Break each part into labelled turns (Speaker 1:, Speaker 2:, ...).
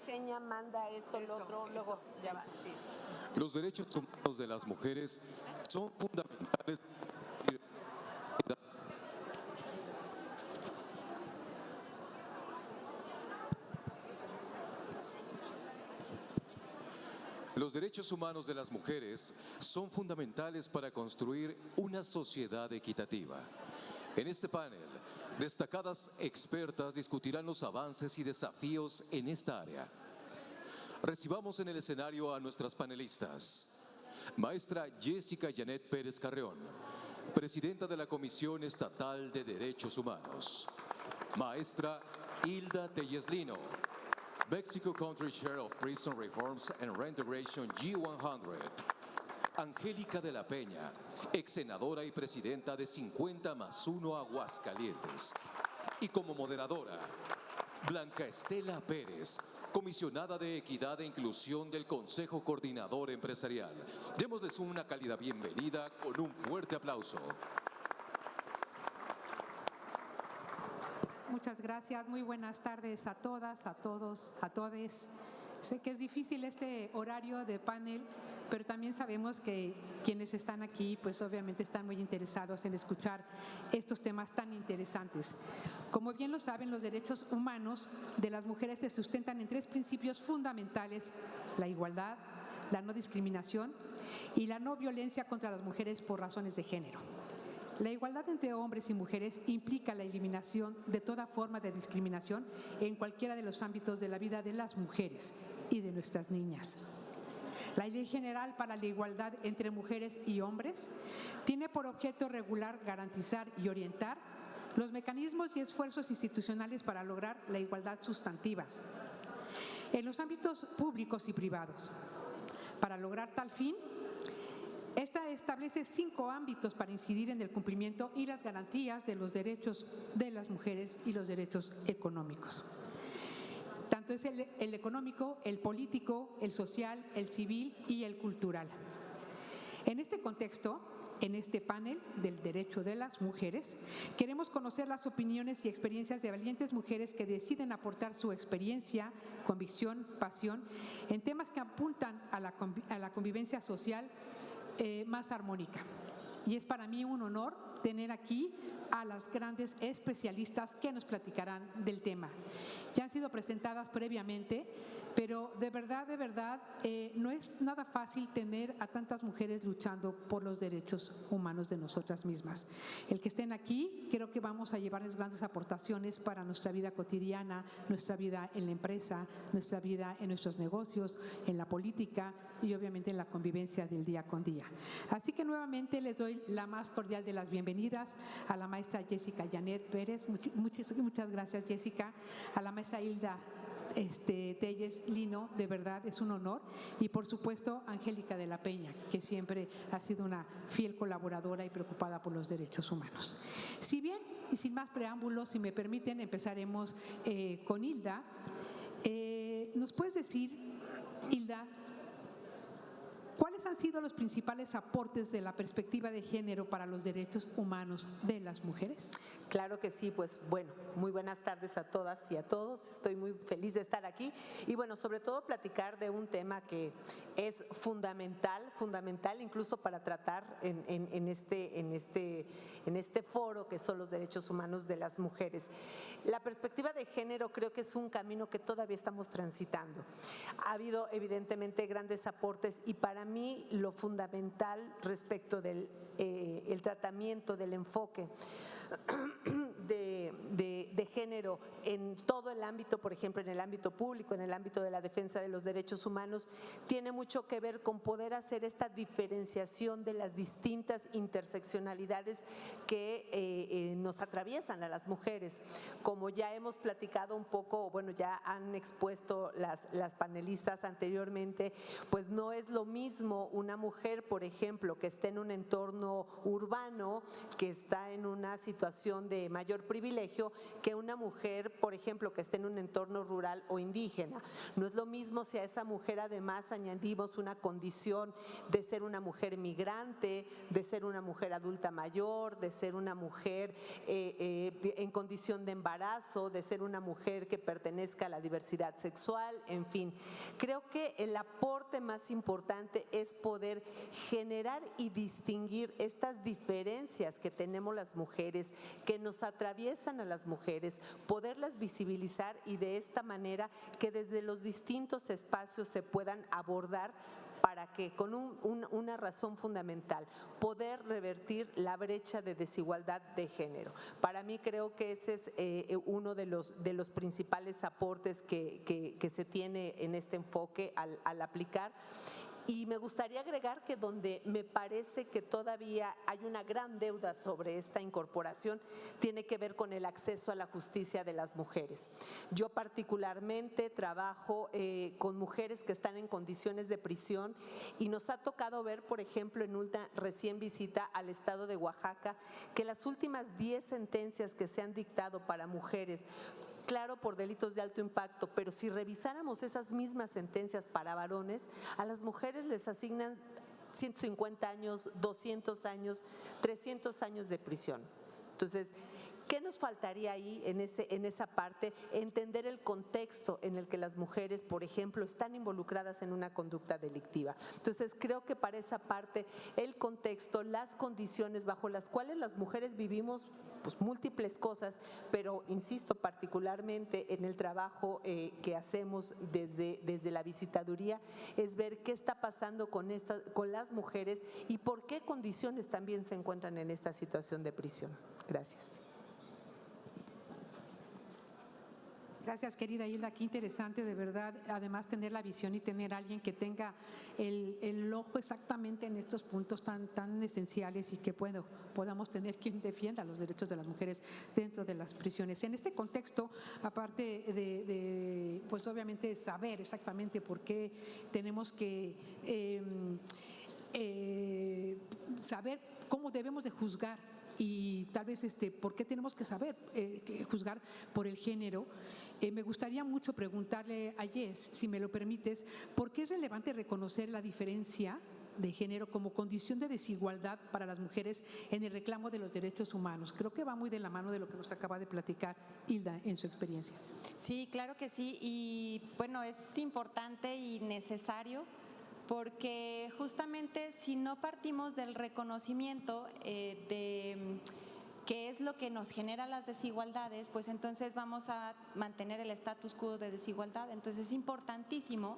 Speaker 1: diseña, manda esto, lo otro, luego ya va. Sí.
Speaker 2: Los derechos humanos de las mujeres son fundamentales. Los derechos humanos de las mujeres son fundamentales para construir una sociedad equitativa. En este panel, destacadas expertas discutirán los avances y desafíos en esta área. Recibamos en el escenario a nuestras panelistas. Maestra Jessica Janet Pérez Carreón, presidenta de la Comisión Estatal de Derechos Humanos. Maestra Hilda Telles Lino, Mexico Country Chair of Prison Reforms and Reintegration G100. Angélica de la Peña, ex senadora y presidenta de 50+1 Aguascalientes. Y como moderadora, Blanca Estela Pérez, comisionada de Equidad e Inclusión del Consejo Coordinador Empresarial. Démosles una cálida bienvenida con un fuerte aplauso.
Speaker 3: Muchas gracias, muy buenas tardes a todas, a todos, a todes. Sé que es difícil este horario de panel, pero también sabemos que quienes están aquí, pues obviamente están muy interesados en escuchar estos temas tan interesantes. Como bien lo saben, los derechos humanos de las mujeres se sustentan en 3 principios fundamentales: la igualdad, la no discriminación y la no violencia contra las mujeres por razones de género. La igualdad entre hombres y mujeres implica la eliminación de toda forma de discriminación en cualquiera de los ámbitos de la vida de las mujeres y de nuestras niñas. La Ley General para la Igualdad entre Mujeres y Hombres tiene por objeto regular, garantizar y orientar los mecanismos y esfuerzos institucionales para lograr la igualdad sustantiva en los ámbitos públicos y privados. Para lograr tal fin, esta establece 5 ámbitos para incidir en el cumplimiento y las garantías de los derechos de las mujeres y los derechos económicos. Tanto es el económico, el político, el social, el civil y el cultural. En este contexto, en este panel del derecho de las mujeres, queremos conocer las opiniones y experiencias de valientes mujeres que deciden aportar su experiencia, convicción, pasión en temas que apuntan a la convivencia social más armónica. Y es para mí un honor tener aquí a las grandes especialistas que nos platicarán del tema. Ya han sido presentadas previamente, pero de verdad, no es nada fácil tener a tantas mujeres luchando por los derechos humanos de nosotras mismas. El que estén aquí, creo que vamos a llevarles grandes aportaciones para nuestra vida cotidiana, nuestra vida en la empresa, nuestra vida en nuestros negocios, en la política y obviamente en la convivencia del día con día. Así que nuevamente les doy la más cordial de las bienvenidas a la maestra Jessica Janet Pérez. Muchas gracias, Jessica. A la maestra Hilda Telles Lino, de verdad es un honor. Y por supuesto, Angélica de la Peña, que siempre ha sido una fiel colaboradora y preocupada por los derechos humanos. Si bien, y sin más preámbulos, si me permiten, empezaremos con Hilda. ¿Nos puedes decir, Hilda, cuáles han sido los principales aportes de la perspectiva de género para los derechos humanos de las mujeres?
Speaker 1: Claro que sí, pues bueno, muy buenas tardes a todas y a todos. Estoy muy feliz de estar aquí y bueno, sobre todo platicar de un tema que es fundamental incluso para tratar en este foro que son los derechos humanos de las mujeres. La perspectiva de género creo que es un camino que todavía estamos transitando. Ha habido evidentemente grandes aportes y para mí lo fundamental respecto del el tratamiento, del enfoque de género en todo el ámbito, por ejemplo en el ámbito público, en el ámbito de la defensa de los derechos humanos, tiene mucho que ver con poder hacer esta diferenciación de las distintas interseccionalidades que nos atraviesan a las mujeres. Como ya hemos platicado un poco, bueno, ya han expuesto las panelistas anteriormente, pues no es lo mismo una mujer, por ejemplo, que esté en un entorno urbano, que está en una situación de mayor privilegio, que que una mujer, por ejemplo, que esté en un entorno rural o indígena. No es lo mismo si a esa mujer además añadimos una condición de ser una mujer migrante, de ser una mujer adulta mayor, de ser una mujer en condición de embarazo, de ser una mujer que pertenezca a la diversidad sexual, en fin. Creo que el aporte más importante es poder generar y distinguir estas diferencias que tenemos las mujeres, que nos atraviesan a las mujeres, poderlas visibilizar y de esta manera que desde los distintos espacios se puedan abordar para que con una razón fundamental, poder revertir la brecha de desigualdad de género. Para mí creo que ese es uno de los principales aportes que se tiene en este enfoque al aplicar. Y me gustaría agregar que donde me parece que todavía hay una gran deuda sobre esta incorporación tiene que ver con el acceso a la justicia de las mujeres. Yo particularmente trabajo con mujeres que están en condiciones de prisión y nos ha tocado ver, por ejemplo, en una recién visita al estado de Oaxaca, que las últimas 10 sentencias que se han dictado para mujeres, claro, por delitos de alto impacto, pero si revisáramos esas mismas sentencias para varones, a las mujeres les asignan 150 años, 200 años, 300 años de prisión. Entonces, ¿qué nos faltaría ahí en esa parte? Entender el contexto en el que las mujeres, por ejemplo, están involucradas en una conducta delictiva. Entonces, creo que para esa parte, el contexto, las condiciones bajo las cuales las mujeres vivimos pues múltiples cosas, pero insisto particularmente en el trabajo que hacemos desde la visitaduría, es ver qué está pasando con las mujeres y por qué condiciones también se encuentran en esta situación de prisión. Gracias.
Speaker 3: Gracias, querida Hilda, qué interesante de verdad, además tener la visión y tener a alguien que tenga el ojo exactamente en estos puntos tan esenciales y que podamos tener quien defienda los derechos de las mujeres dentro de las prisiones. En este contexto, aparte de pues obviamente saber exactamente por qué tenemos que saber cómo debemos de juzgar y tal vez por qué tenemos que saber juzgar por el género. Me gustaría mucho preguntarle a Jess, si me lo permites, ¿por qué es relevante reconocer la diferencia de género como condición de desigualdad para las mujeres en el reclamo de los derechos humanos? Creo que va muy de la mano de lo que nos acaba de platicar Hilda en su experiencia.
Speaker 4: Sí, claro que sí, y bueno, es importante y necesario porque justamente si no partimos del reconocimiento de qué es lo que nos genera las desigualdades, pues entonces vamos a mantener el status quo de desigualdad. Entonces es importantísimo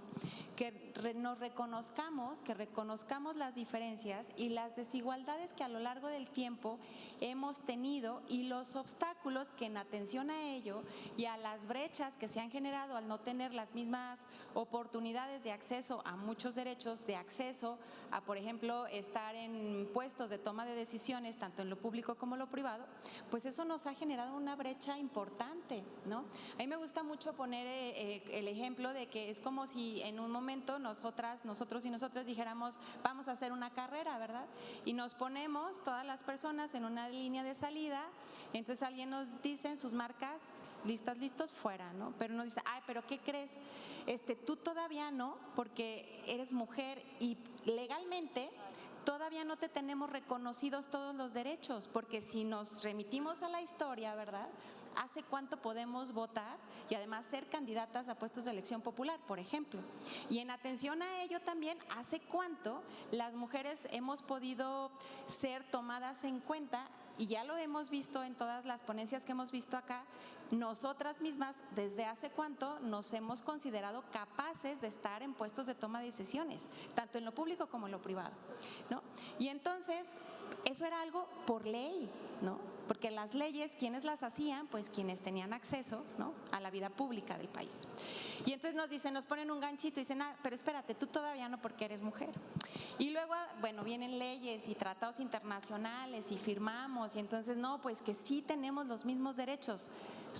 Speaker 4: que nos reconozcamos, que reconozcamos las diferencias y las desigualdades que a lo largo del tiempo hemos tenido y los obstáculos que en atención a ello y a las brechas que se han generado al no tener las mismas oportunidades de acceso a muchos derechos, de acceso a, por ejemplo, estar en puestos de toma de decisiones, tanto en lo público como en lo privado, pues eso nos ha generado una brecha importante, ¿no? A mí me gusta mucho poner el ejemplo de que es como si en un momento nosotros y nosotras dijéramos, vamos a hacer una carrera, ¿verdad? Y nos ponemos todas las personas en una línea de salida, entonces alguien nos dice en sus marcas, listas, listos, fuera, ¿no? Pero nos dice, ay, pero ¿qué crees? Tú todavía no, porque eres mujer y legalmente todavía no te tenemos reconocidos todos los derechos, porque si nos remitimos a la historia, ¿verdad? ¿Hace cuánto podemos votar y además ser candidatas a puestos de elección popular, por ejemplo? Y en atención a ello también, ¿hace cuánto las mujeres hemos podido ser tomadas en cuenta? Y ya lo hemos visto en todas las ponencias que hemos visto acá, nosotras mismas, ¿desde hace cuánto nos hemos considerado capaces de estar en puestos de toma de decisiones, tanto en lo público como en lo privado, ¿no? Y entonces, eso era algo por ley, ¿no? Porque las leyes, ¿quiénes las hacían? Pues quienes tenían acceso, ¿no?, a la vida pública del país. Y entonces nos ponen un ganchito y dicen, pero espérate, tú todavía no porque eres mujer. Y luego, bueno, vienen leyes y tratados internacionales y firmamos y entonces no, pues que sí tenemos los mismos derechos.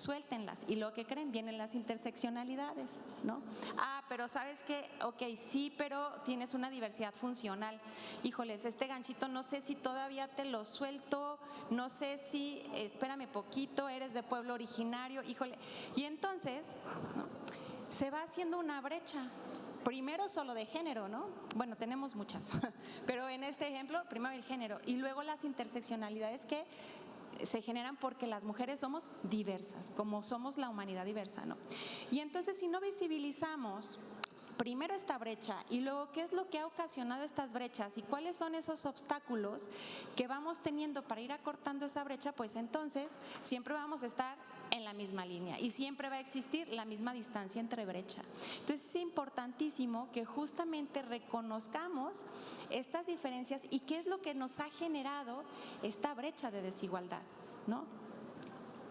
Speaker 4: suéltenlas. Y lo que creen, vienen las interseccionalidades, ¿no? Ah, pero ¿sabes qué? Ok, sí, pero tienes una diversidad funcional. Híjoles, este ganchito no sé si todavía te lo suelto, no sé si, espérame poquito, eres de pueblo originario, híjole. Y entonces, ¿no?, se va haciendo una brecha. Primero solo de género, ¿no? Bueno, tenemos muchas, pero en este ejemplo, primero el género y luego las interseccionalidades que se generan porque las mujeres somos diversas, como somos la humanidad diversa, ¿no? Y entonces, si no visibilizamos primero esta brecha y luego qué es lo que ha ocasionado estas brechas y cuáles son esos obstáculos que vamos teniendo para ir acortando esa brecha, pues entonces siempre vamos a estar en la misma línea y siempre va a existir la misma distancia entre brecha. Entonces es importantísimo que justamente reconozcamos estas diferencias y qué es lo que nos ha generado esta brecha de desigualdad, ¿no?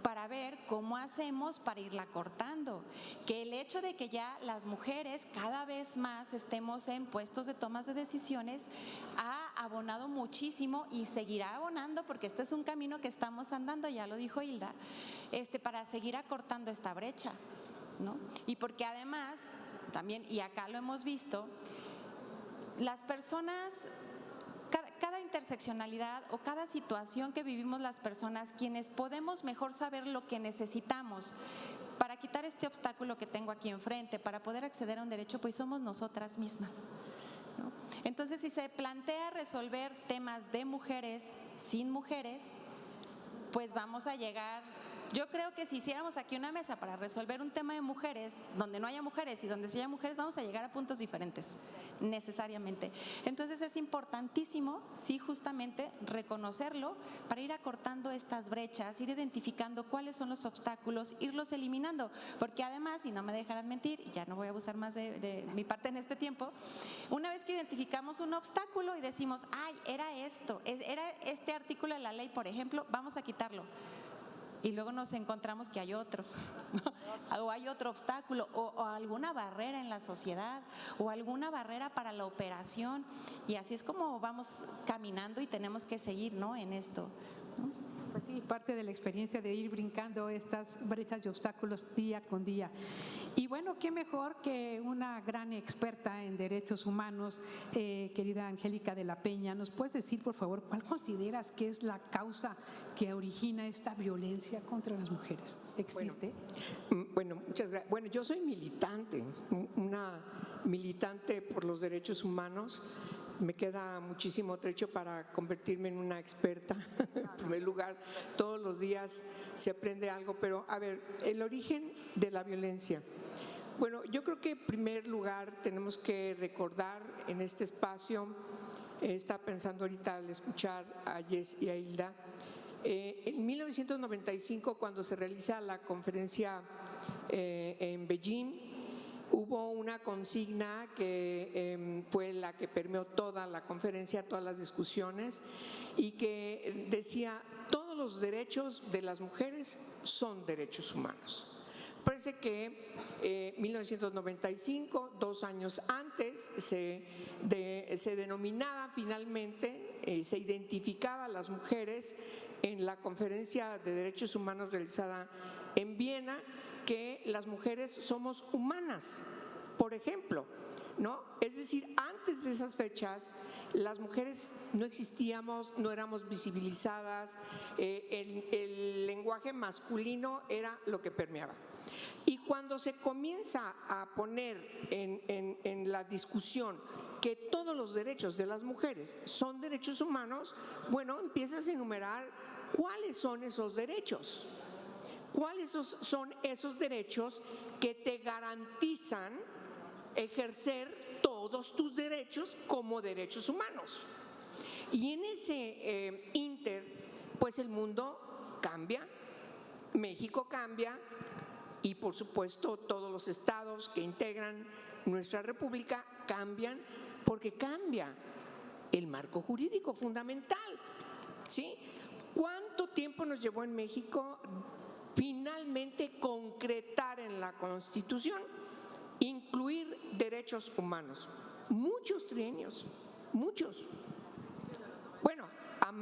Speaker 4: Para ver cómo hacemos para irla cortando. Que el hecho de que ya las mujeres cada vez más estemos en puestos de tomas de decisiones ha abonado muchísimo y seguirá abonando, porque este es un camino que estamos andando, ya lo dijo Hilda, para seguir acortando esta brecha, ¿no? Y porque además, también, y acá lo hemos visto, las personas, cada interseccionalidad o cada situación que vivimos las personas, quienes podemos mejor saber lo que necesitamos para quitar este obstáculo que tengo aquí enfrente, para poder acceder a un derecho, pues somos nosotras mismas, ¿no? Entonces, si se plantea resolver temas de mujeres sin mujeres, pues vamos a llegar. Yo creo que si hiciéramos aquí una mesa para resolver un tema de mujeres, donde no haya mujeres y donde sí haya mujeres, vamos a llegar a puntos diferentes, necesariamente. Entonces es importantísimo, sí, justamente reconocerlo para ir acortando estas brechas, ir identificando cuáles son los obstáculos, irlos eliminando, porque además, y no me dejarán mentir, y ya no voy a abusar más de mi parte en este tiempo, una vez que identificamos un obstáculo y decimos, ay, era esto, era este artículo de la ley, por ejemplo, vamos a quitarlo. Y luego nos encontramos que hay otro, o hay otro obstáculo, o alguna barrera en la sociedad, o alguna barrera para la operación. Y así es como vamos caminando y tenemos que seguir, ¿no?, en esto, ¿no?
Speaker 3: Pues sí, parte de la experiencia de ir brincando estas brechas y obstáculos día con día. Y bueno, qué mejor que una gran experta en derechos humanos, querida Angélica de la Peña. ¿Nos puedes decir, por favor, cuál consideras que es la causa que origina esta violencia contra las mujeres? ¿Existe?
Speaker 5: Bueno, muchas gracias. Bueno, yo soy militante, una militante por los derechos humanos. Me queda muchísimo trecho para convertirme en una experta. En primer lugar, todos los días se aprende algo, pero a ver, el origen de la violencia. Bueno, yo creo que en primer lugar tenemos que recordar en este espacio, estaba pensando ahorita al escuchar a Jess y a Hilda, en 1995, cuando se realiza la conferencia en Beijing, hubo una consigna que fue la que permeó toda la conferencia, todas las discusiones, y que decía: todos los derechos de las mujeres son derechos humanos. Parece que 1995, 2 años antes, se denominaba finalmente, se identificaba a las mujeres en la conferencia de derechos humanos realizada en Viena, que las mujeres somos humanas, por ejemplo, ¿no? Es decir, antes de esas fechas, las mujeres no existíamos, no éramos visibilizadas, el lenguaje masculino era lo que permeaba. Y cuando se comienza a poner en la discusión que todos los derechos de las mujeres son derechos humanos, bueno, empiezas a enumerar cuáles son esos derechos. ¿Cuáles son esos derechos que te garantizan ejercer todos tus derechos como derechos humanos? Y en ese pues el mundo cambia, México cambia y por supuesto todos los estados que integran nuestra república cambian, porque cambia el marco jurídico fundamental, ¿sí? ¿Cuánto tiempo nos llevó en México finalmente concretar en la Constitución, incluir derechos humanos? Muchos trienios, muchos. Bueno,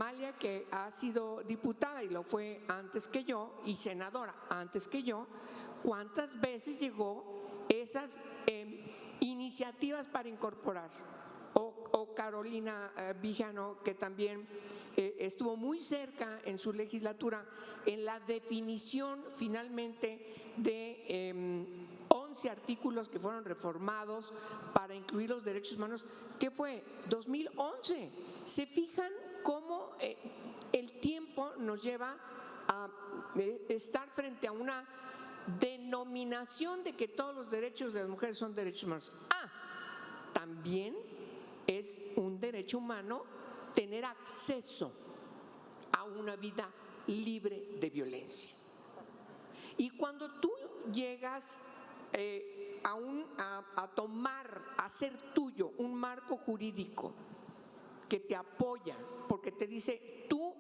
Speaker 5: Amalia, que ha sido diputada y lo fue antes que yo, y senadora antes que yo, ¿cuántas veces llegó esas iniciativas para incorporar? O Carolina Vijano, que también estuvo muy cerca en su legislatura en la definición finalmente de 11 artículos que fueron reformados para incluir los derechos humanos, que fue 2011. ¿Se fijan cómo el tiempo nos lleva a estar frente a una denominación de que todos los derechos de las mujeres son derechos humanos? También es un derecho humano tener acceso a una vida libre de violencia. Y cuando tú llegas a tomar, a hacer tuyo un marco jurídico que te apoya, porque te dice, tú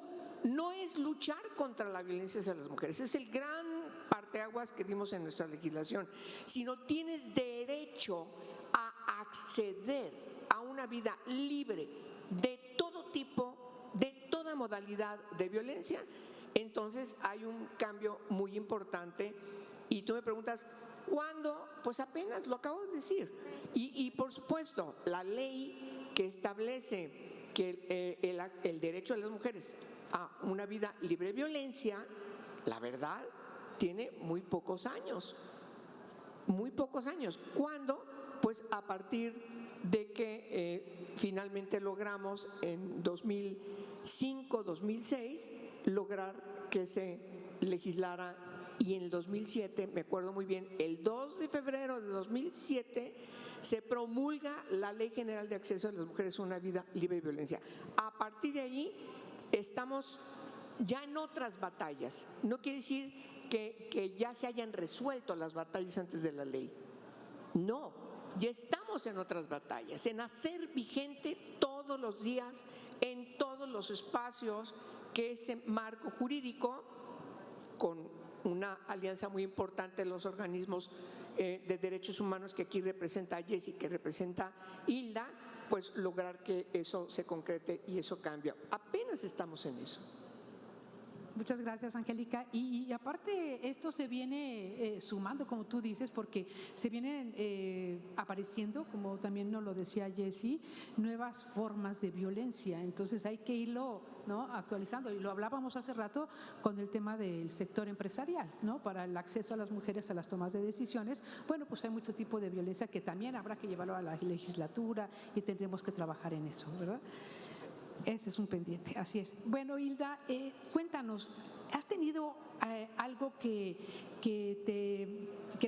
Speaker 5: no es luchar contra la violencia hacia las mujeres, es el gran parteaguas que dimos en nuestra legislación, sino tienes derecho a acceder a una vida libre de todo tipo, de toda modalidad de violencia. Entonces hay un cambio muy importante. Y tú me preguntas, ¿cuándo? Pues apenas lo acabo de decir. Y por supuesto, la ley que establece que el derecho de las mujeres a una vida libre de violencia, la verdad, tiene muy pocos años. Muy pocos años. ¿Cuándo? Pues a partir de que finalmente logramos en 2005, 2006, lograr que se legislara, y en el 2007, me acuerdo muy bien, el 2 de febrero de 2007 se promulga la Ley General de Acceso de las Mujeres a una Vida Libre de Violencia. A partir de ahí estamos ya en otras batallas. No quiere decir que ya se hayan resuelto las batallas antes de la ley. No, ya estamos en otras batallas, en hacer vigente todos los días, en todos los espacios, que ese marco jurídico, con una alianza muy importante de los organismos de derechos humanos que aquí representa a Jessy, que representa Hilda, pues lograr que eso se concrete y eso cambie. Apenas estamos en eso.
Speaker 3: Muchas gracias, Angélica. Y aparte, esto se viene sumando, como tú dices, porque se vienen apareciendo, como también nos lo decía Jessy, nuevas formas de violencia. Entonces hay que irlo, ¿no?, actualizando. Y lo hablábamos hace rato con el tema del sector empresarial, ¿no?, para el acceso a las mujeres a las tomas de decisiones. Bueno, pues hay mucho tipo de violencia que también habrá que llevarlo a la legislatura y tendremos que trabajar en eso, ¿verdad? Ese es un pendiente, así es. Bueno, Hilda, cuéntanos, ¿has tenido algo que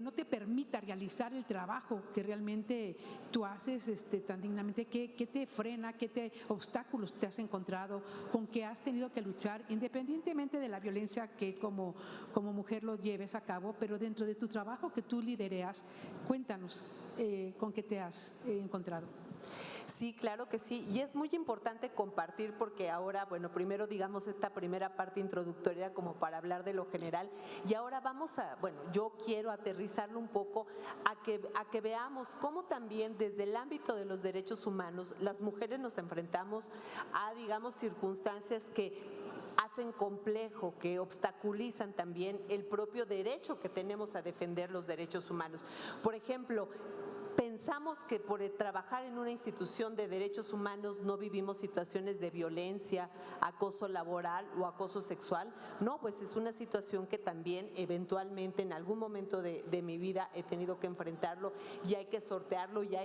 Speaker 3: no te permita realizar el trabajo que realmente tú haces tan dignamente? ¿Qué te frena? ¿Qué obstáculos te has encontrado con que has tenido que luchar, independientemente de la violencia que como mujer lo lleves a cabo, pero dentro de tu trabajo que tú lidereas? Cuéntanos con qué te has encontrado.
Speaker 1: Sí, claro que sí, y es muy importante compartir, porque ahora, bueno, primero digamos esta primera parte introductoria como para hablar de lo general, y ahora vamos a, bueno, yo quiero aterrizarlo un poco a que veamos cómo también desde el ámbito de los derechos humanos las mujeres nos enfrentamos a, digamos, circunstancias que hacen complejo, que obstaculizan también el propio derecho que tenemos a defender los derechos humanos. Por ejemplo, pensamos que por trabajar en una institución de derechos humanos no vivimos situaciones de violencia, acoso laboral o acoso sexual. No, pues es una situación que también eventualmente en algún momento de mi vida he tenido que enfrentarlo, y hay que sortearlo, y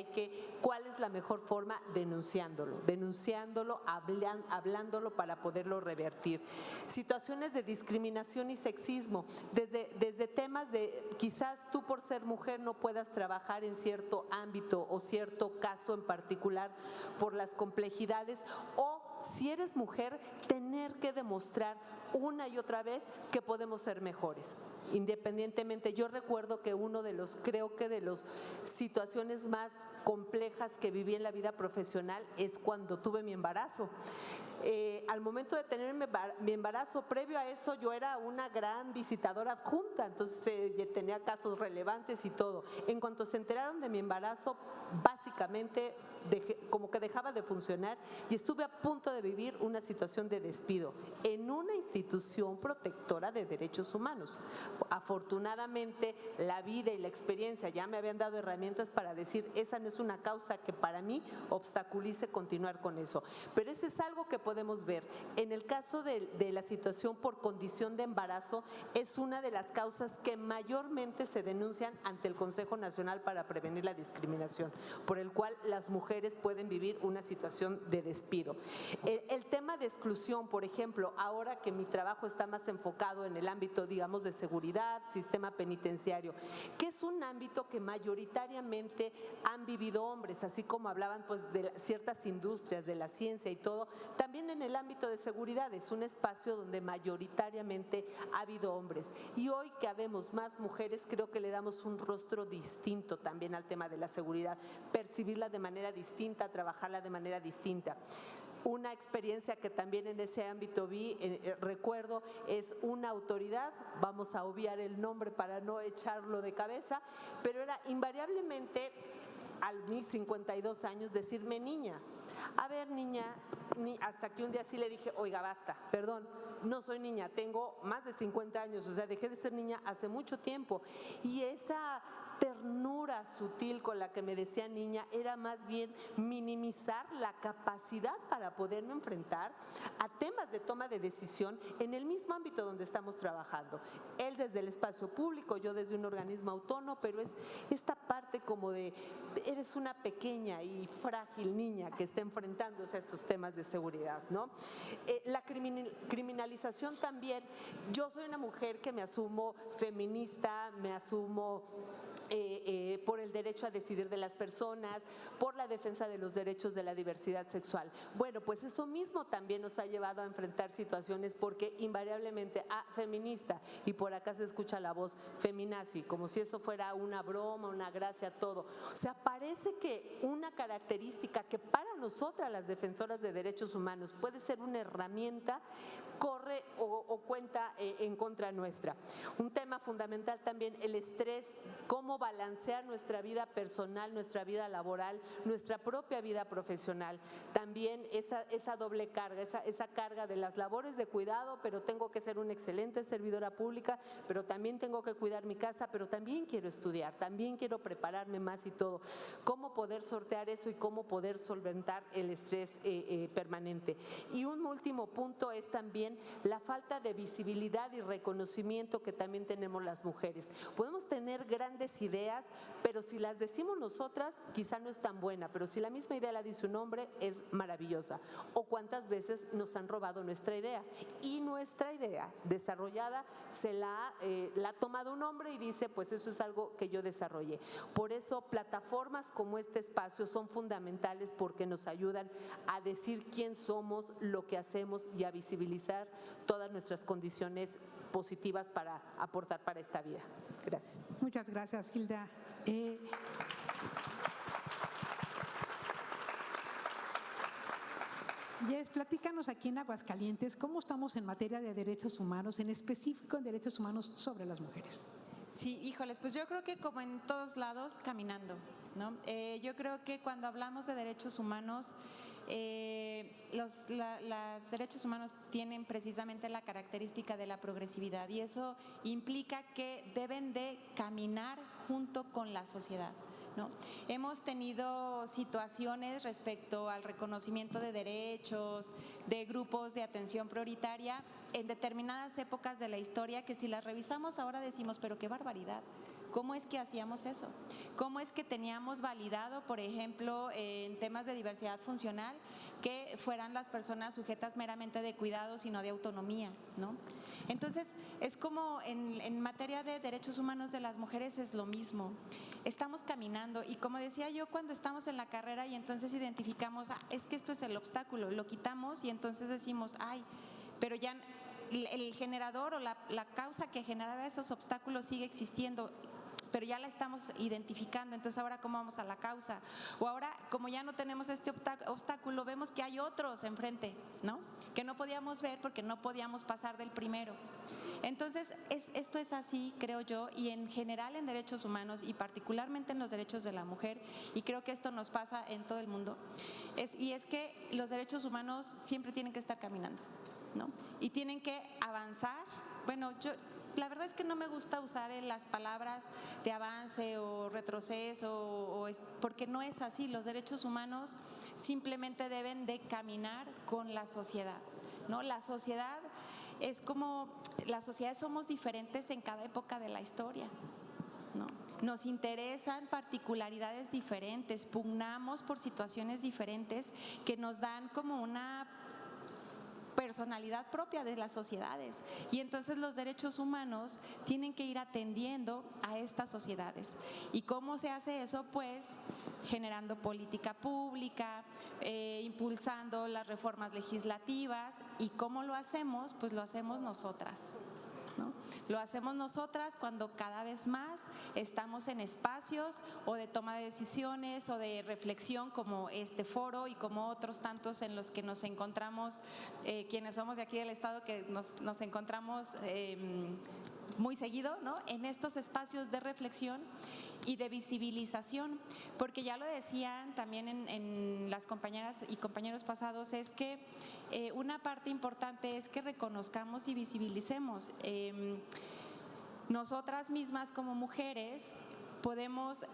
Speaker 1: ¿cuál es la mejor forma? Denunciándolo, hablándolo para poderlo revertir. Situaciones de discriminación y sexismo, desde temas de quizás tú por ser mujer no puedas trabajar en cierto ámbito o cierto caso en particular por las complejidades, o si eres mujer, tener que demostrar una y otra vez que podemos ser mejores. Independientemente, yo recuerdo que creo que de las situaciones más complejas que viví en la vida profesional es cuando tuve mi embarazo. Al momento de tener mi embarazo, previo a eso yo era una gran visitadora adjunta, entonces tenía casos relevantes y todo. En cuanto se enteraron de mi embarazo, básicamente como que dejaba de funcionar y estuve a punto de vivir una situación de despido en una institución protectora de derechos humanos. Afortunadamente, la vida y la experiencia ya me habían dado herramientas para decir, esa no es una causa que para mí obstaculice continuar con eso. Pero eso es algo que podemos ver. En el caso de la situación por condición de embarazo, es una de las causas que mayormente se denuncian ante el Consejo Nacional para Prevenir la Discriminación, por el cual las mujeres pueden vivir una situación de despido. El tema de exclusión, por ejemplo, ahora que mi trabajo está más enfocado en el ámbito, digamos, de seguridad, sistema penitenciario, que es un ámbito que mayoritariamente han vivido hombres, así como hablaban pues de ciertas industrias, de la ciencia y todo, también en el ámbito de seguridad es un espacio donde mayoritariamente ha habido hombres. Y hoy que habemos más mujeres, creo que le damos un rostro distinto también al tema de la seguridad, percibirla de manera distinta, trabajarla de manera distinta. Una experiencia que también en ese ámbito vi, recuerdo, es una autoridad, vamos a obviar el nombre para no echarlo de cabeza, pero era invariablemente a mis 52 años decirme niña. A ver, niña, hasta que un día sí le dije, oiga, basta, perdón, no soy niña, tengo más de 50 años, o sea, dejé de ser niña hace mucho tiempo. Y esa ternura sutil con la que me decía niña era más bien minimizar la capacidad para poderme enfrentar a temas de toma de decisión en el mismo ámbito donde estamos trabajando. Él desde el espacio público, yo desde un organismo autónomo, pero es esta parte como de eres una pequeña y frágil niña que está enfrentándose a estos temas de seguridad, ¿no? La criminalización también. Yo soy una mujer que me asumo feminista, me asumo por el derecho a decidir de las personas, por la defensa de los derechos de la diversidad sexual. Bueno, pues eso mismo también nos ha llevado a enfrentar situaciones porque invariablemente, feminista, y por acá se escucha la voz feminazi, como si eso fuera una broma, una gracia, todo. O sea, parece que una característica que para nosotras las defensoras de derechos humanos puede ser una herramienta, corre o cuenta en contra nuestra. Un tema fundamental también, el estrés, cómo balancear nuestra vida personal, nuestra vida laboral, nuestra propia vida profesional. También esa doble carga, esa carga de las labores de cuidado, pero tengo que ser una excelente servidora pública, pero también tengo que cuidar mi casa, pero también quiero estudiar, también quiero prepararme más y todo. Cómo poder sortear eso y cómo poder solventar el estrés permanente. Y un último punto es también la falta de visibilidad y reconocimiento que también tenemos las mujeres. Podemos tener grandes ideas, pero si las decimos nosotras, quizá no es tan buena, pero si la misma idea la dice un hombre, es maravillosa. O cuántas veces nos han robado nuestra idea y nuestra idea desarrollada la ha tomado un hombre y dice, pues eso es algo que yo desarrollé. Por eso plataformas como este espacio son fundamentales porque nos ayudan a decir quién somos, lo que hacemos y a visibilizar todas nuestras condiciones positivas para aportar para esta vida. Gracias.
Speaker 3: Muchas gracias, Hilda. Yes, platícanos aquí en Aguascalientes cómo estamos en materia de derechos humanos, en específico en derechos humanos sobre las mujeres.
Speaker 4: Sí, híjoles, pues yo creo que como en todos lados, caminando, ¿no? Yo creo que cuando hablamos de derechos humanos, los derechos humanos tienen precisamente la característica de la progresividad y eso implica que deben de caminar junto con la sociedad, ¿no? Hemos tenido situaciones respecto al reconocimiento de derechos, de grupos de atención prioritaria en determinadas épocas de la historia que si las revisamos ahora decimos, pero qué barbaridad. ¿Cómo es que hacíamos eso? ¿Cómo es que teníamos validado, por ejemplo, en temas de diversidad funcional, que fueran las personas sujetas meramente de cuidados y no de autonomía, ¿no? Entonces, es como en materia de derechos humanos de las mujeres es lo mismo. Estamos caminando y como decía yo, cuando estamos en la carrera y entonces identificamos, es que esto es el obstáculo, lo quitamos y entonces decimos, pero ya el generador o la causa que generaba esos obstáculos sigue existiendo. pero ya la estamos identificando, entonces ahora cómo vamos a la causa, o ahora como ya no tenemos este obstáculo, vemos que hay otros enfrente, ¿no? Que no podíamos ver porque no podíamos pasar del primero. Entonces, esto es así, creo yo, y en general en derechos humanos y particularmente en los derechos de la mujer, y creo que esto nos pasa en todo el mundo, y es que los derechos humanos siempre tienen que estar caminando, ¿no? Y tienen que avanzar. Bueno, la verdad es que no me gusta usar las palabras de avance o retroceso, porque no es así. Los derechos humanos simplemente deben de caminar con la sociedad, ¿no? La sociedad es como, las sociedades somos diferentes en cada época de la historia, ¿no? Nos interesan particularidades diferentes, pugnamos por situaciones diferentes que nos dan como una personalidad propia de las sociedades, y entonces los derechos humanos tienen que ir atendiendo a estas sociedades. ¿Y cómo se hace eso? Pues generando política pública, impulsando las reformas legislativas. ¿Y cómo lo hacemos? Pues lo hacemos nosotras, ¿no? Lo hacemos nosotras cuando cada vez más estamos en espacios o de toma de decisiones o de reflexión como este foro y como otros tantos en los que nos encontramos, quienes somos de aquí del estado, que nos encontramos muy seguido, ¿no? En estos espacios de reflexión y de visibilización, porque ya lo decían también en las compañeras y compañeros pasados, es que una parte importante es que reconozcamos y visibilicemos. Nosotras mismas como mujeres podemos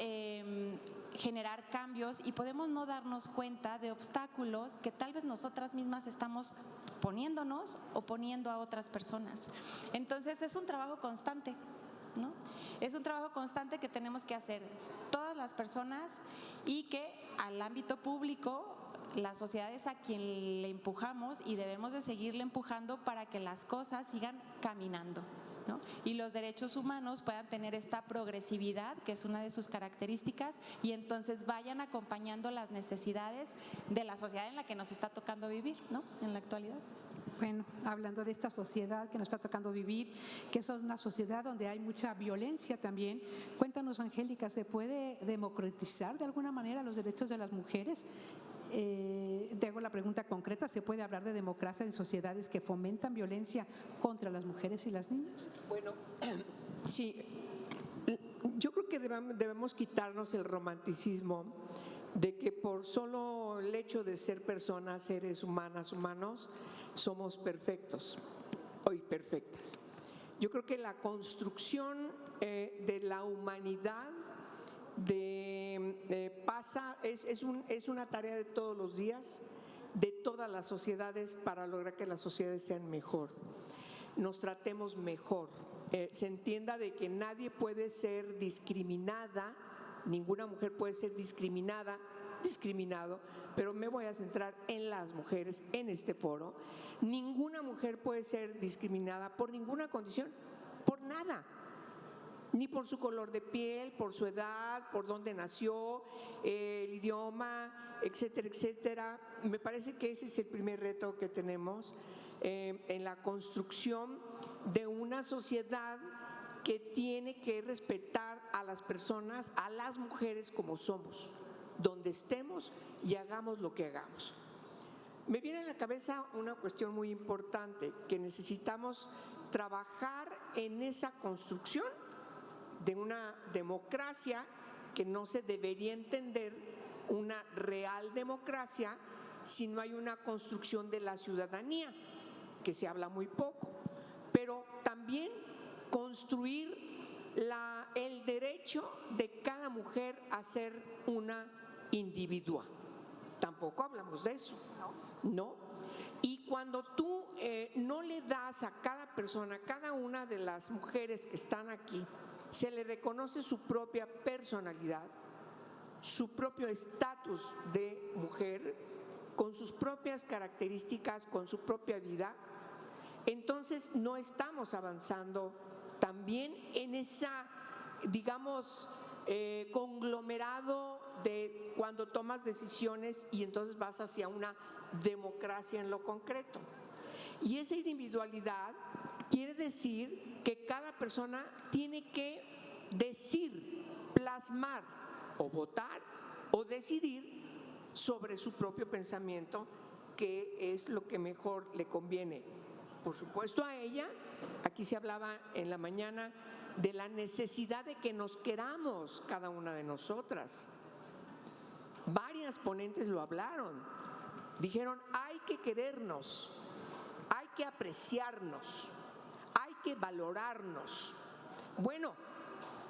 Speaker 4: generar cambios y podemos no darnos cuenta de obstáculos que tal vez nosotras mismas estamos poniéndonos o poniendo a otras personas. Entonces es un trabajo constante, ¿no? Es un trabajo constante que tenemos que hacer todas las personas, y que al ámbito público la sociedad es a quien le empujamos y debemos de seguirle empujando para que las cosas sigan caminando, ¿no? Y los derechos humanos puedan tener esta progresividad, que es una de sus características, y entonces vayan acompañando las necesidades de la sociedad en la que nos está tocando vivir, ¿no? En la actualidad.
Speaker 3: Bueno, hablando de esta sociedad que nos está tocando vivir, que es una sociedad donde hay mucha violencia también, cuéntanos, Angélica, ¿se puede democratizar de alguna manera los derechos de las mujeres? Te hago la pregunta concreta: ¿se puede hablar de democracia en sociedades que fomentan violencia contra las mujeres y las niñas?
Speaker 5: Bueno, sí, yo creo que debemos quitarnos el romanticismo de que por solo el hecho de ser personas, seres humanos, somos perfectos o imperfectas. Yo creo que la construcción de la humanidad es una tarea de todos los días, de todas las sociedades, para lograr que las sociedades sean mejor, nos tratemos mejor, se entienda de que nadie puede ser discriminada, ninguna mujer puede ser discriminado, pero me voy a centrar en las mujeres en este foro. Ninguna mujer puede ser discriminada por ninguna condición, por nada, ni por su color de piel, por su edad, por dónde nació, el idioma, etcétera, etcétera. Me parece que ese es el primer reto que tenemos en la construcción de una sociedad que tiene que respetar a las personas, a las mujeres como somos, donde estemos y hagamos lo que hagamos. Me viene a la cabeza una cuestión muy importante, que necesitamos trabajar en esa construcción de una democracia, que no se debería entender una real democracia si no hay una construcción de la ciudadanía, que se habla muy poco, pero también construir el derecho de cada mujer a ser una individua. Tampoco hablamos de eso, ¿no? Y cuando tú no le das a cada persona, a cada una de las mujeres que están aquí, se le reconoce su propia personalidad, su propio estatus de mujer, con sus propias características, con su propia vida, entonces no estamos avanzando también en esa, digamos, conglomerado de cuando tomas decisiones y entonces vas hacia una democracia en lo concreto. Y esa individualidad quiere decir que cada persona tiene que decir, plasmar o votar o decidir sobre su propio pensamiento, que es lo que mejor le conviene, por supuesto, a ella. Aquí se hablaba en la mañana de la necesidad de que nos queramos cada una de nosotras. Varias ponentes lo hablaron, dijeron: hay que querernos, hay que apreciarnos, hay que valorarnos. Bueno,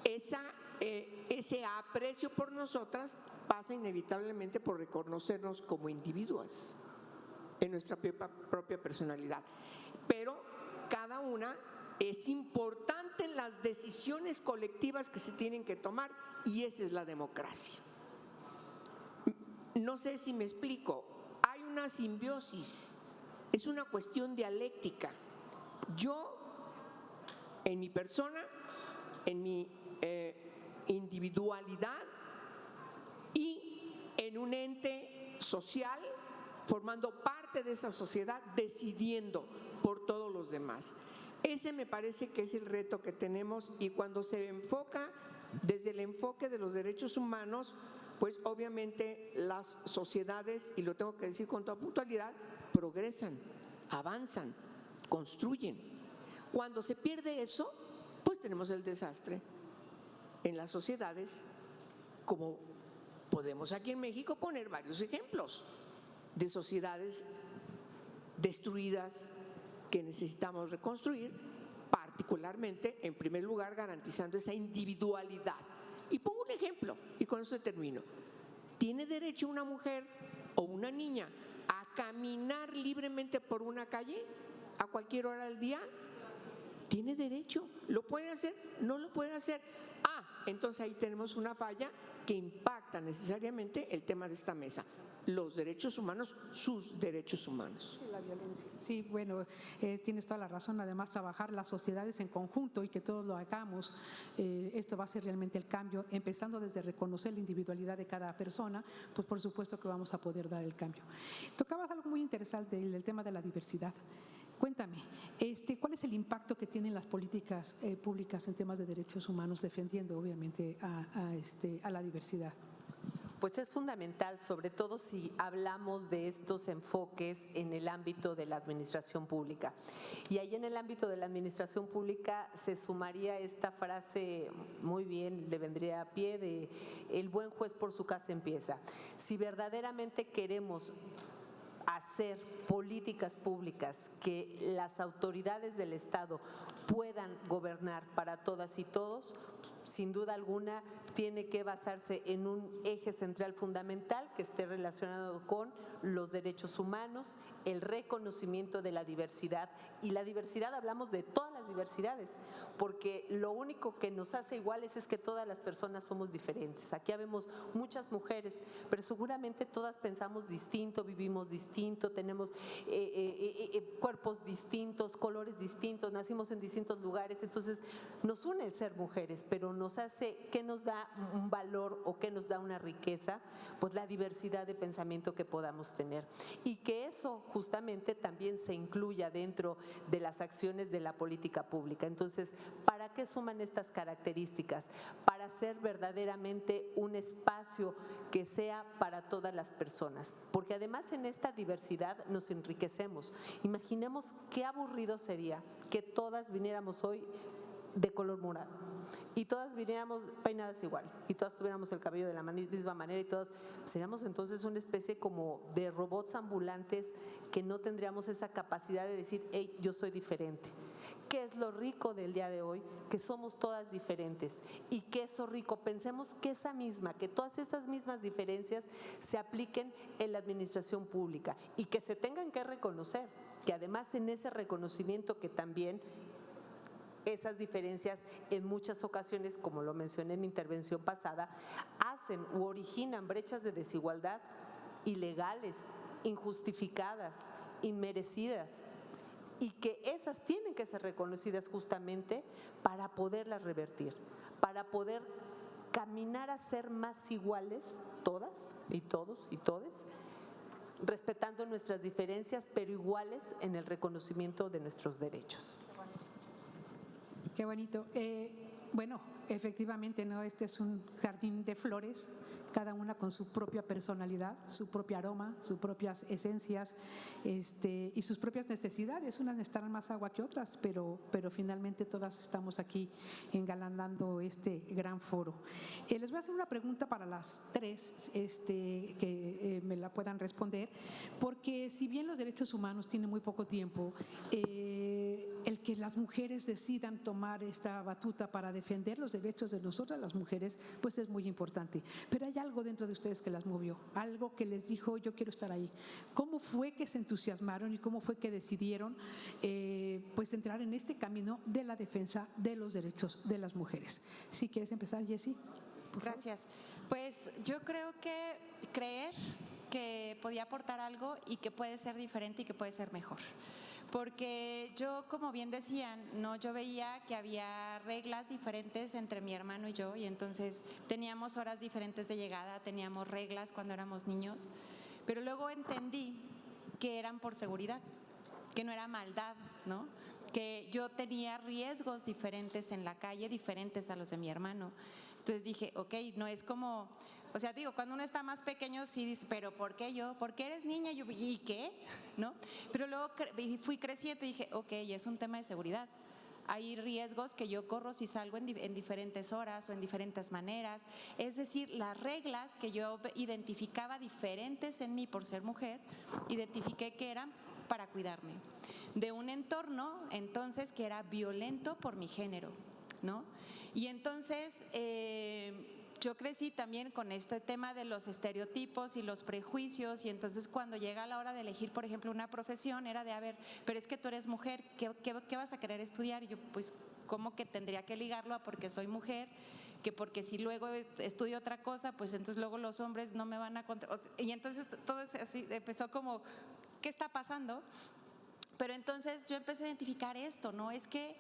Speaker 5: ese aprecio por nosotras pasa inevitablemente por reconocernos como individuos en nuestra propia personalidad. Pero cada una es importante en las decisiones colectivas que se tienen que tomar, y esa es la democracia. No sé si me explico. Hay una simbiosis, es una cuestión dialéctica. Yo, en mi persona, en mi individualidad y en un ente social, formando parte de esa sociedad, decidiendo por todos los demás. Ese me parece que es el reto que tenemos, y cuando se enfoca desde el enfoque de los derechos humanos, pues obviamente las sociedades, y lo tengo que decir con toda puntualidad, progresan, avanzan, construyen. Cuando se pierde eso, pues tenemos el desastre en las sociedades, como podemos aquí en México poner varios ejemplos de sociedades destruidas que necesitamos reconstruir, particularmente, en primer lugar, garantizando esa individualidad. Y pongo un ejemplo, y con eso termino. ¿Tiene derecho una mujer o una niña a caminar libremente por una calle a cualquier hora del día? ¿Tiene derecho? ¿Lo puede hacer? ¿No lo puede hacer? Entonces ahí tenemos una falla que impacta necesariamente el tema de esta mesa: los derechos humanos, sus derechos humanos.
Speaker 3: La violencia. Sí, bueno, tienes toda la razón. Además, trabajar las sociedades en conjunto y que todos lo hagamos, esto va a ser realmente el cambio, empezando desde reconocer la individualidad de cada persona, pues por supuesto que vamos a poder dar el cambio. Tocabas algo muy interesante, el tema de la diversidad. Cuéntame, ¿cuál es el impacto que tienen las políticas públicas en temas de derechos humanos, defendiendo obviamente a la diversidad?
Speaker 1: Pues es fundamental, sobre todo si hablamos de estos enfoques en el ámbito de la administración pública. Y ahí en el ámbito de la administración pública se sumaría esta frase, muy bien, le vendría a pie, de el buen juez por su casa empieza. Si verdaderamente queremos hacer políticas públicas que las autoridades del Estado puedan gobernar para todas y todos, sin duda alguna tiene que basarse en un eje central fundamental que esté relacionado con los derechos humanos, el reconocimiento de la diversidad. Y la diversidad, hablamos de todas las diversidades, porque lo único que nos hace iguales es que todas las personas somos diferentes. Aquí habemos muchas mujeres, pero seguramente todas pensamos distinto, vivimos distinto, tenemos cuerpos distintos, colores distintos, nacimos en distintos lugares. Entonces nos une el ser mujeres, pero nos hace, ¿qué nos da un valor o qué nos da una riqueza? Pues la diversidad de pensamiento que podamos tener, y que eso justamente también se incluya dentro de las acciones de la política pública. Entonces, ¿para qué suman estas características? Para hacer verdaderamente un espacio que sea para todas las personas, porque además en esta diversidad nos enriquecemos. Imaginemos qué aburrido sería que todas viniéramos hoy de color morado y todas viniéramos peinadas igual y todas tuviéramos el cabello de la misma manera, y todas seríamos entonces una especie como de robots ambulantes que no tendríamos esa capacidad de decir: hey, yo soy diferente. ¿Qué es lo rico del día de hoy? Que somos todas diferentes, y que eso rico, pensemos que todas esas mismas diferencias se apliquen en la administración pública y que se tengan que reconocer, que además en ese reconocimiento que también esas diferencias en muchas ocasiones, como lo mencioné en mi intervención pasada, hacen u originan brechas de desigualdad ilegales, injustificadas, inmerecidas, y que esas tienen que ser reconocidas justamente para poderlas revertir, para poder caminar a ser más iguales todas y todos y todes, respetando nuestras diferencias, pero iguales en el reconocimiento de nuestros derechos.
Speaker 3: Qué bonito. Bueno, efectivamente, ¿no? Este es un jardín de flores, cada una con su propia personalidad, su propio aroma, sus propias esencias y sus propias necesidades. Unas necesitan más agua que otras, pero finalmente todas estamos aquí engalanando este gran foro. Les voy a hacer una pregunta para las tres, que me la puedan responder, porque si bien los derechos humanos tienen muy poco tiempo, el que las mujeres decidan tomar esta batuta para defender los derechos de nosotras las mujeres, pues es muy importante. Pero hay algo dentro de ustedes que las movió, algo que les dijo, yo quiero estar ahí. ¿Cómo fue que se entusiasmaron y cómo fue que decidieron pues entrar en este camino de la defensa de los derechos de las mujeres? Si quieres empezar, Jessie.
Speaker 4: Gracias. Pues yo creo que creer que podía aportar algo y que puede ser diferente y que puede ser mejor. Porque yo, como bien decían, no, yo veía que había reglas diferentes entre mi hermano y yo, y entonces teníamos horas diferentes de llegada, teníamos reglas cuando éramos niños, pero luego entendí que eran por seguridad, que no era maldad, ¿no? Que yo tenía riesgos diferentes en la calle, diferentes a los de mi hermano. Entonces dije, ok, no es como, o sea, digo, cuando uno está más pequeño sí dice, pero ¿por qué yo? ¿Por qué eres niña? Yo, ¿y qué? ¿No? Pero luego fui creciendo y dije, ok, es un tema de seguridad. Hay riesgos que yo corro si salgo en diferentes horas o en diferentes maneras. Es decir, las reglas que yo identificaba diferentes en mí por ser mujer, identifiqué que eran para cuidarme de un entorno entonces que era violento por mi género, ¿no? Y entonces yo crecí también con este tema de los estereotipos y los prejuicios, y entonces cuando llega la hora de elegir, por ejemplo, una profesión, era de, a ver, pero es que tú eres mujer, ¿qué vas a querer estudiar? Y yo, pues, ¿cómo que tendría que ligarlo a porque soy mujer? Que porque si luego estudio otra cosa, pues entonces luego los hombres no me van a contar. Y entonces todo así empezó como, ¿qué está pasando? Pero entonces yo empecé a identificar esto, ¿no? Es que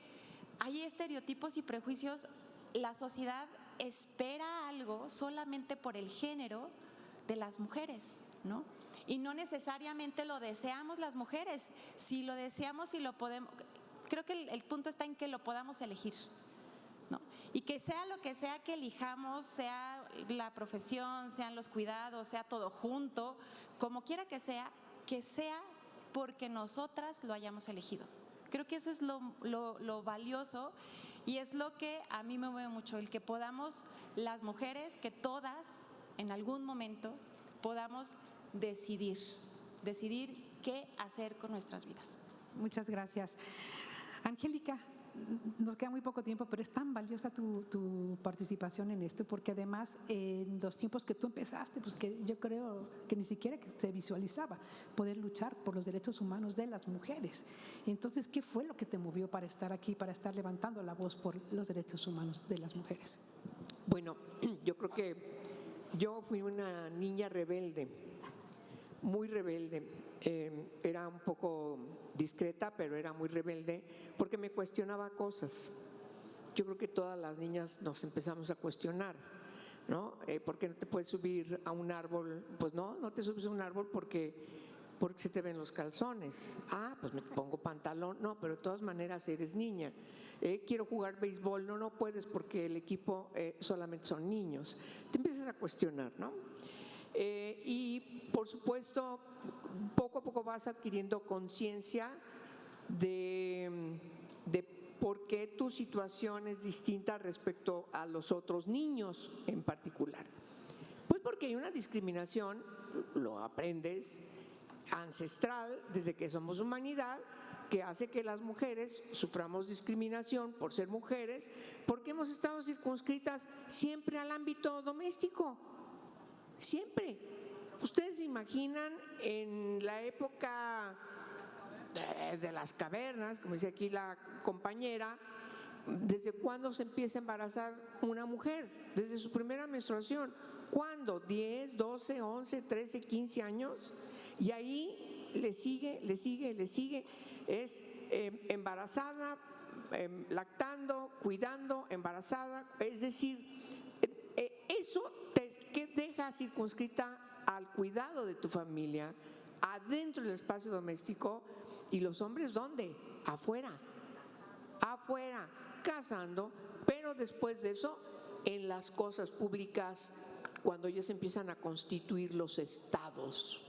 Speaker 4: hay estereotipos y prejuicios, la sociedad espera algo solamente por el género de las mujeres, ¿no? Y no necesariamente lo deseamos las mujeres. Si lo deseamos y lo podemos, creo que el punto está en que lo podamos elegir, ¿no? Y que sea lo que sea que elijamos, sea la profesión, sean los cuidados, sea todo junto, como quiera que sea porque nosotras lo hayamos elegido. Creo que eso es lo valioso y es lo que a mí me mueve mucho, el que podamos, las mujeres, que todas en algún momento podamos decidir qué hacer con nuestras vidas.
Speaker 3: Muchas gracias. Angélica, nos queda muy poco tiempo, pero es tan valiosa tu participación en esto, porque además en los tiempos que tú empezaste, pues que yo creo que ni siquiera se visualizaba poder luchar por los derechos humanos de las mujeres. Entonces, ¿qué fue lo que te movió para estar aquí, para estar levantando la voz por los derechos humanos de las mujeres?
Speaker 5: Bueno, yo creo que yo fui una niña rebelde, muy rebelde. Era un poco discreta, pero era muy rebelde porque me cuestionaba cosas. Yo creo que todas las niñas nos empezamos a cuestionar, ¿no? ¿Por qué no te puedes subir a un árbol? Pues no te subes a un árbol porque se te ven los calzones. Pues me pongo pantalón. No, pero de todas maneras eres niña. Quiero jugar béisbol. No puedes porque el equipo solamente son niños. Te empiezas a cuestionar, ¿no? Y por supuesto, poco a poco vas adquiriendo conciencia de por qué tu situación es distinta respecto a los otros niños en particular. Pues porque hay una discriminación, lo aprendes, ancestral, desde que somos humanidad, que hace que las mujeres suframos discriminación por ser mujeres, porque hemos estado circunscritas siempre al ámbito doméstico. Siempre. Ustedes se imaginan en la época de las cavernas, como dice aquí la compañera, ¿desde cuándo se empieza a embarazar una mujer? Desde su primera menstruación. ¿Cuándo? ¿10, 12, 11, 13, 15 años? Y ahí le sigue. Es embarazada, lactando, cuidando, embarazada. Es decir, eso que deja circunscrita al cuidado de tu familia, adentro del espacio doméstico. ¿Y los hombres dónde? Afuera, cazando, pero después de eso, en las cosas públicas, cuando ya se empiezan a constituir los estados.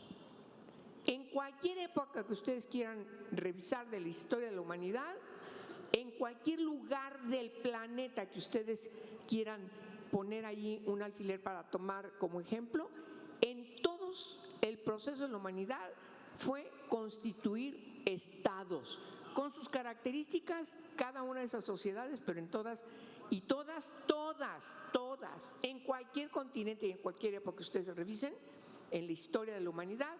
Speaker 5: En cualquier época que ustedes quieran revisar de la historia de la humanidad, en cualquier lugar del planeta que ustedes quieran poner ahí un alfiler para tomar como ejemplo, en todos el proceso de la humanidad fue constituir estados, con sus características, cada una de esas sociedades, pero en todas, y todas, en cualquier continente y en cualquier época que ustedes revisen, en la historia de la humanidad,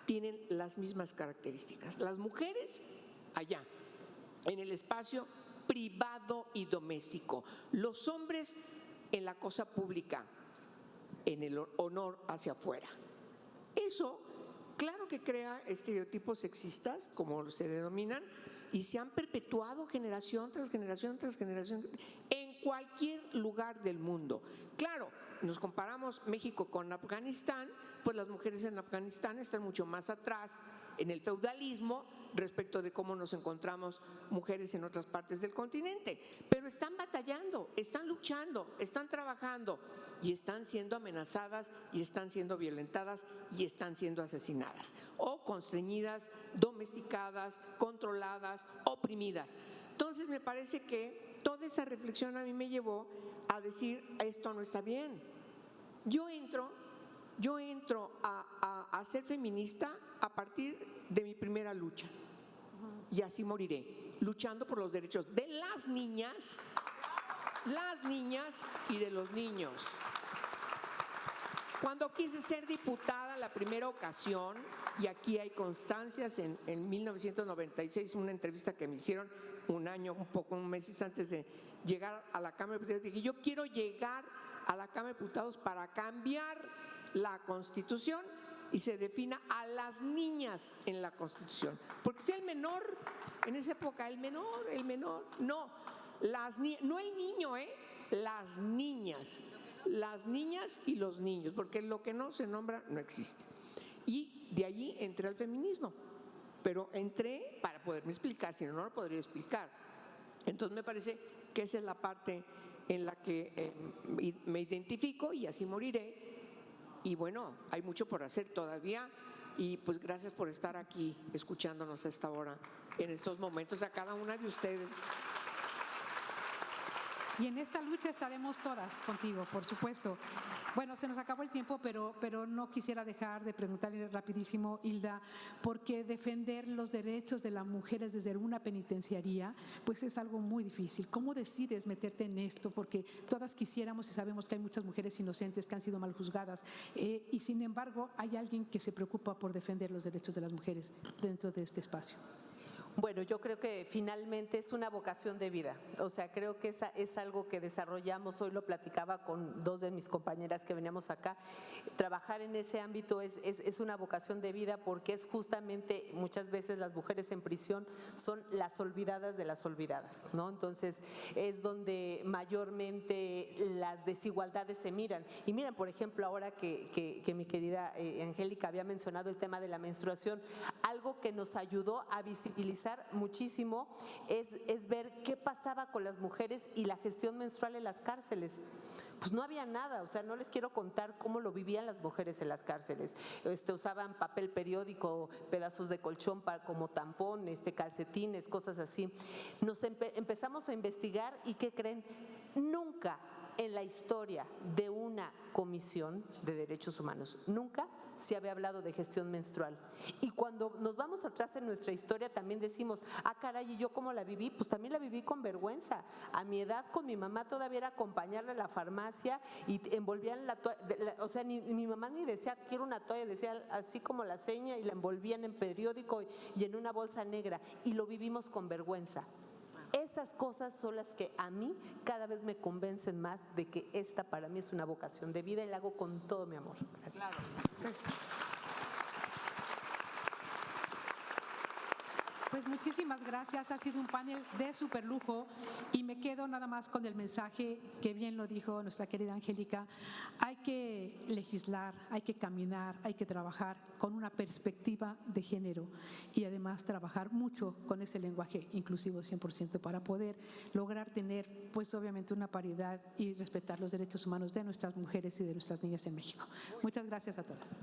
Speaker 5: tienen las mismas características. Las mujeres, allá, en el espacio privado y doméstico. Los hombres en la cosa pública, en el honor hacia afuera. Eso, claro que crea estereotipos sexistas, como se denominan, y se han perpetuado generación tras generación tras generación en cualquier lugar del mundo. Claro, nos comparamos México con Afganistán, pues las mujeres en Afganistán están mucho más atrás en el feudalismo respecto de cómo nos encontramos mujeres en otras partes del continente, pero están batallando, están luchando, están trabajando y están siendo amenazadas y están siendo violentadas y están siendo asesinadas o constreñidas, domesticadas, controladas, oprimidas. Entonces me parece que toda esa reflexión a mí me llevó a decir, esto no está bien. Yo entro a ser feminista a partir de mi primera lucha y así moriré, luchando por los derechos de las niñas y de los niños. Cuando quise ser diputada la primera ocasión, y aquí hay constancias, en 1996, una entrevista que me hicieron un mes antes de llegar a la Cámara de Diputados, dije, yo quiero llegar a la Cámara de Diputados para cambiar la Constitución y se defina a las niñas en la Constitución. Porque si el menor, en esa época, el menor, no, no el niño, las niñas y los niños, porque lo que no se nombra no existe. Y de allí entré al feminismo, pero entré para poderme explicar, si no, no lo podría explicar. Entonces me parece que esa es la parte en la que me identifico y así moriré. Y bueno, hay mucho por hacer todavía y pues gracias por estar aquí escuchándonos a esta hora, en estos momentos, a cada una de ustedes.
Speaker 3: Y en esta lucha estaremos todas contigo, por supuesto. Bueno, se nos acabó el tiempo, pero no quisiera dejar de preguntarle rapidísimo, Hilda, porque defender los derechos de las mujeres desde una penitenciaría, pues es algo muy difícil. ¿Cómo decides meterte en esto? Porque todas quisiéramos y sabemos que hay muchas mujeres inocentes que han sido mal juzgadas y sin embargo hay alguien que se preocupa por defender los derechos de las mujeres dentro de este espacio.
Speaker 1: Bueno, yo creo que finalmente es una vocación de vida, o sea, creo que es algo que desarrollamos, hoy lo platicaba con dos de mis compañeras que veníamos acá, trabajar en ese ámbito es una vocación de vida porque es justamente, muchas veces las mujeres en prisión son las olvidadas de las olvidadas, ¿no? Entonces es donde mayormente las desigualdades se miran, y miren, por ejemplo, ahora que mi querida Angélica había mencionado el tema de la menstruación, algo que nos ayudó a visibilizar muchísimo es ver qué pasaba con las mujeres y la gestión menstrual en las cárceles. Pues no había nada, o sea, no les quiero contar cómo lo vivían las mujeres en las cárceles. Usaban papel periódico, pedazos de colchón como tampón, calcetines, cosas así. Nos empezamos a investigar y ¿qué creen? Nunca en la historia de una comisión de derechos humanos, nunca se había hablado de gestión menstrual. Y cuando nos vamos atrás en nuestra historia también decimos, caray, ¿y yo cómo la viví? Pues también la viví con vergüenza. A mi edad con mi mamá todavía era acompañarla a la farmacia y envolvían la toalla, o sea, mi mamá ni decía quiero una toalla, decía así como la seña y la envolvían en periódico y en una bolsa negra y lo vivimos con vergüenza. Esas cosas son las que a mí cada vez me convencen más de que esta para mí es una vocación de vida y la hago con todo mi amor. Gracias.
Speaker 5: Claro.
Speaker 3: Pues muchísimas gracias, ha sido un panel de súper lujo y me quedo nada más con el mensaje que bien lo dijo nuestra querida Angélica. Hay que legislar, hay que caminar, hay que trabajar con una perspectiva de género y además trabajar mucho con ese lenguaje inclusivo 100% para poder lograr tener pues obviamente una paridad y respetar los derechos humanos de nuestras mujeres y de nuestras niñas en México. Muchas gracias a todas.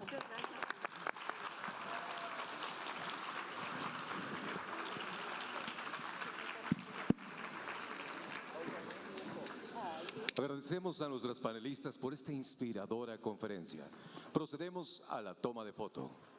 Speaker 2: Agradecemos a nuestras panelistas por esta inspiradora conferencia. Procedemos a la toma de foto.